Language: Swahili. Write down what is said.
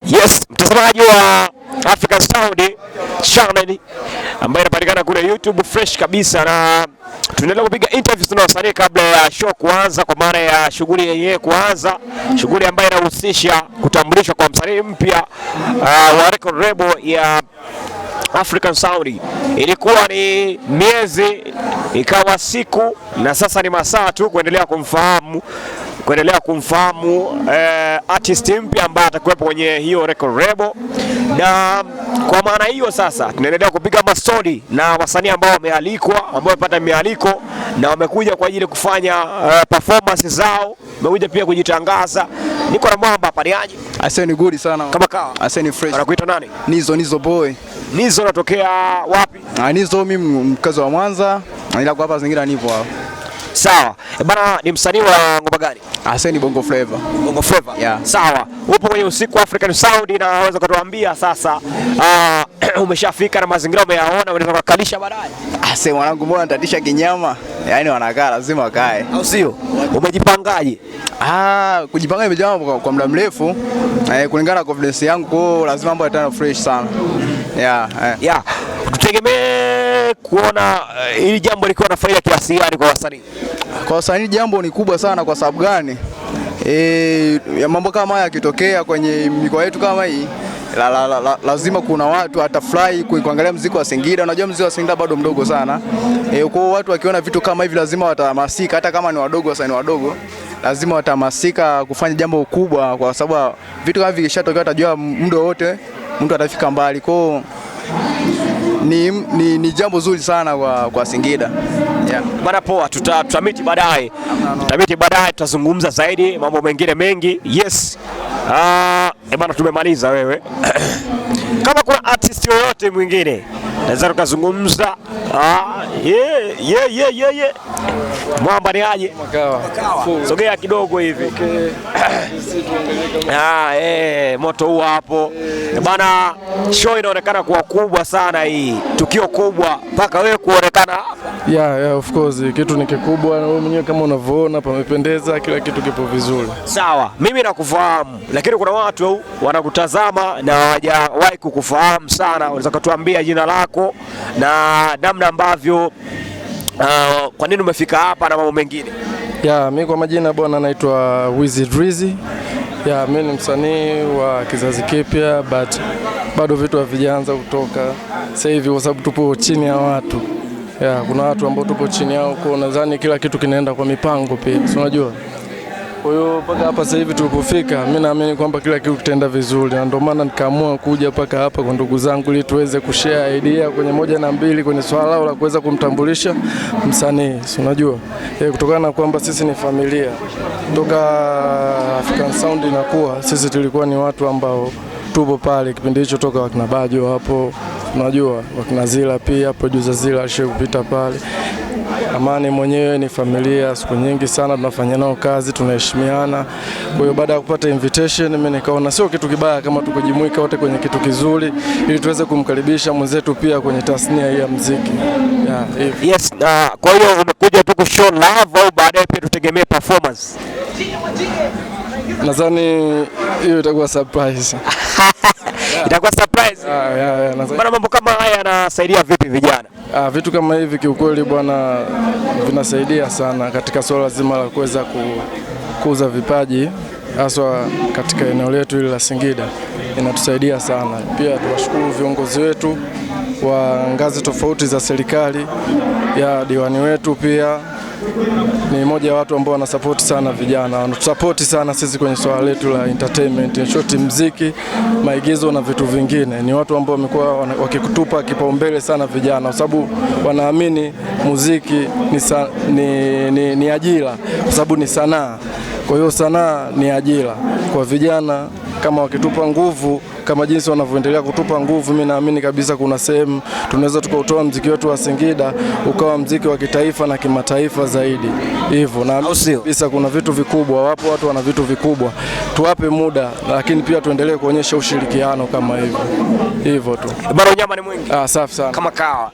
Yes, mtazamaji wa African Sound channel ambayo inapatikana kule YouTube fresh kabisa, na tunaendelea kupiga interviews na wasanii kabla ya show kuanza, kwa maana ya shughuli yenyewe kuanza, shughuli ambayo inahusisha kutambulishwa kwa msanii mpya wa record label ya African Sound. Ilikuwa ni miezi, ikawa siku, na sasa ni masaa tu kuendelea kumfahamu artist mpya ambaye atakuwepo kwenye hiyo record label. Na kwa maana hiyo sasa tunaendelea kupiga mastori na wasanii ambao wamealikwa, ambao wamepata mialiko na wamekuja kwa ajili kufanya performance zao, wamekuja pia kujitangaza. Niko na mwamba hapa, ni aje? Ase ni good sana. Kama kawa. Ase ni fresh. Anakuita nani? Nizo boy. Nizo unatokea wapi? Nizo mimi mkazi wa Mwanza, ila kwa hapa zingine nipo hapo. Sawa. Bana, ni msanii wa ngoma gani? Ase ni Bongo Flava. Bongo Flava. Yeah. Sawa. Upo kwenye usiku African Sound, na unaweza kutuambia sasa umeshafika na mazingira umeyaona, unaweza kukalisha baadaye? Ase mwanangu, mbona nitatisha kinyama? Yaani wanakaa lazima wakae. Au sio? Umejipangaje? Kujipanga nimejaa kwa muda mrefu. Kulingana na confidence yangu, kwa lazima mambo yataenda fresh sana. Yeah. Tutegemee kuona hili jambo likiwa na faida kiasi gani kwa wasanii? Kwa wasanii jambo ni kubwa sana. Kwa sababu gani? Ya mambo kama haya yakitokea kwenye mikoa yetu kama hii, lazima kuna watu atafurahi kuangalia muziki wa Singida. Unajua muziki wa Singida bado mdogo sana. Kwa watu wakiona vitu kama hivi lazima watahamasika, hata kama ni wadogo, wasanii wadogo lazima watahamasika kufanya jambo kubwa, kwa sababu vitu kama hivi vikishatokea watajua muda wote mtu atafika mbali. Kwa ni jambo zuri sana kwa Singida. Yeah. Bana, poa, tutamiti baadaye. Tutazungumza zaidi mambo mengine mengi. Yes. Bana, tumemaliza wewe. Kama kuna artist yoyote mwingine naweza tukazungumza. Yeah. Mwamba, ni aje? Makawa. Sogea kidogo hivi. Okay. Moto huu hapo. Bana, show inaonekana kuwa kubwa sana hii. Tukio kubwa mpaka wewe kuonekana hapa. Yeah, of course. Kitu ni kikubwa, na wewe mwenyewe kama unavyoona pamependeza, kila kitu kipo vizuri. Sawa, mimi nakufahamu, lakini kuna watu wanakutazama na hawajawahi kukufahamu sana. Unaweza kutuambia jina lako na namna ambavyo kwa nini umefika hapa na mambo mengine? Mimi kwa majina bwana naitwa Wizzy Drizzy. Mimi ni msanii wa kizazi kipya, but bado vitu havijaanza kutoka sasa hivi kwa sababu tupo chini ya watu. Kuna watu ambao tupo chini yao, kwa nadhani kila kitu kinaenda kwa mipango pia, unajua. Kwa hiyo mpaka hapa sasa hivi tulipofika, mimi naamini kwamba kila kitu kitaenda vizuri, na ndio maana nikaamua kuja mpaka hapa kwa ndugu zangu ili tuweze kushare idea kwenye moja na mbili kwenye swala la kuweza kumtambulisha msanii, unajua. Kutokana na kwamba sisi ni familia toka African Sound inakuwa, sisi tulikuwa ni watu ambao tupo pale kipindi hicho toka wakina Bajo hapo, unajua, wakina Zila pia, producer Zila alishakupita pale. Amani mwenyewe ni familia, siku nyingi sana tunafanya nao kazi, tunaheshimiana. Kwa hiyo baada ya kupata invitation, mimi nikaona sio kitu kibaya kama tukujumuika wote kwenye kitu kizuri ili tuweze kumkaribisha mwenzetu pia kwenye tasnia hii ya muziki. Yes, kwa hiyo umekuja tu kushow love au baadaye pia tutegemee performance? Nadhani hiyo itakuwa surprise. Itakuwa surprise. Bwana, mambo kama haya yanasaidia vipi vijana? Vitu kama hivi kiukweli bwana vinasaidia sana katika swala zima la kuweza kukuza vipaji, haswa katika eneo letu hili la Singida. Inatusaidia sana. Pia tuwashukuru viongozi wetu wa ngazi tofauti za serikali, diwani wetu pia ni mmoja wa watu ambao wanasupport sana vijana, wanatusupport sana sisi kwenye swala letu la entertainment, shoti, muziki, maigizo na vitu vingine. Ni watu ambao wamekuwa wakikutupa kipaumbele sana vijana, kwa sababu wanaamini muziki ni ajira, kwa sababu ni sanaa. Kwa hiyo sanaa ni ajira kwa vijana. Kama wakitupa nguvu kama jinsi wanavyoendelea kutupa nguvu, mimi naamini kabisa kuna sehemu tunaweza tukautoa muziki wetu wa Singida ukawa muziki wa kitaifa na kimataifa zaidi. Hivyo na kabisa kuna vitu vikubwa, wapo watu wana vitu vikubwa. Tuwape muda, lakini pia tuendelee kuonyesha ushirikiano kama hivyo. Hivyo tu. Bado nyama ni mwingi. Safi sana. Kama kawa.